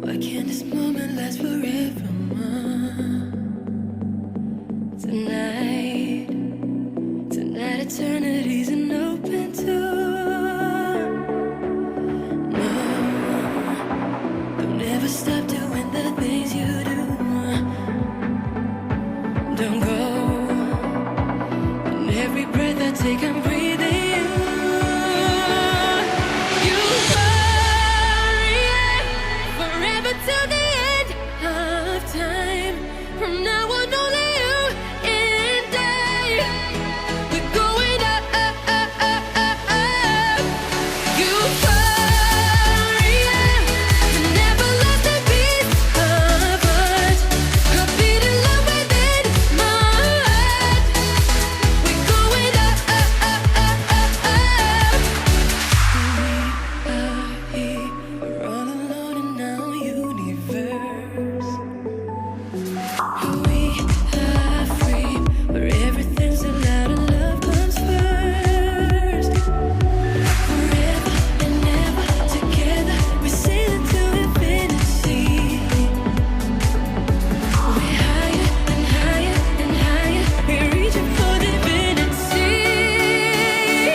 Why can't this moment last forever? Tonight eternity's an open door. No, don't ever stop doing the things you do. Don't go. In every breath I take, I'm breathing you. You hurry forever till the end of time. From now on, only you and I. We're going up, up, up, up, up, up. You hurry, you never lost a beat of us. A beat in love within my heart. We're going up, up, up, up, up, up. We are here, we're all alone in our universe. We are free, where everything's allowed and love comes first. Forever and ever together, we're sailing to infinity. We're higher and higher and higher, we're reaching for divinity.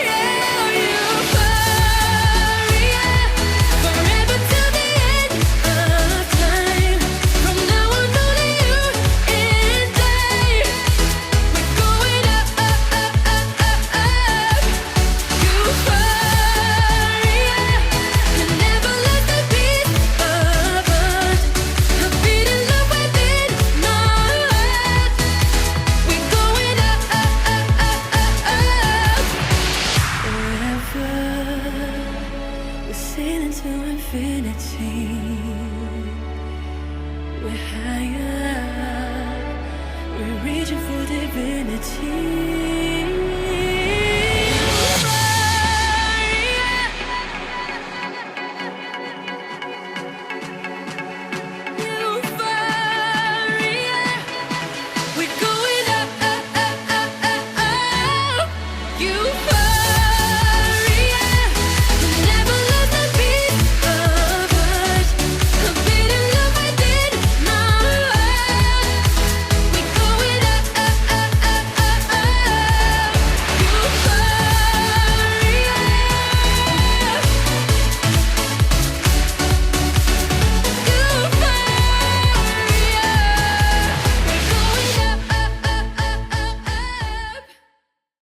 Oh, you hurry forever till the end of time. From now on, only you and I. We're going up, up, up, up, up, up. You hurry, you never lost a beat of us. A beat in love within my heart. We're going up, up, up, up, up, up. Forever, we're sailing to infinity. We're higher, we're reaching for divinity.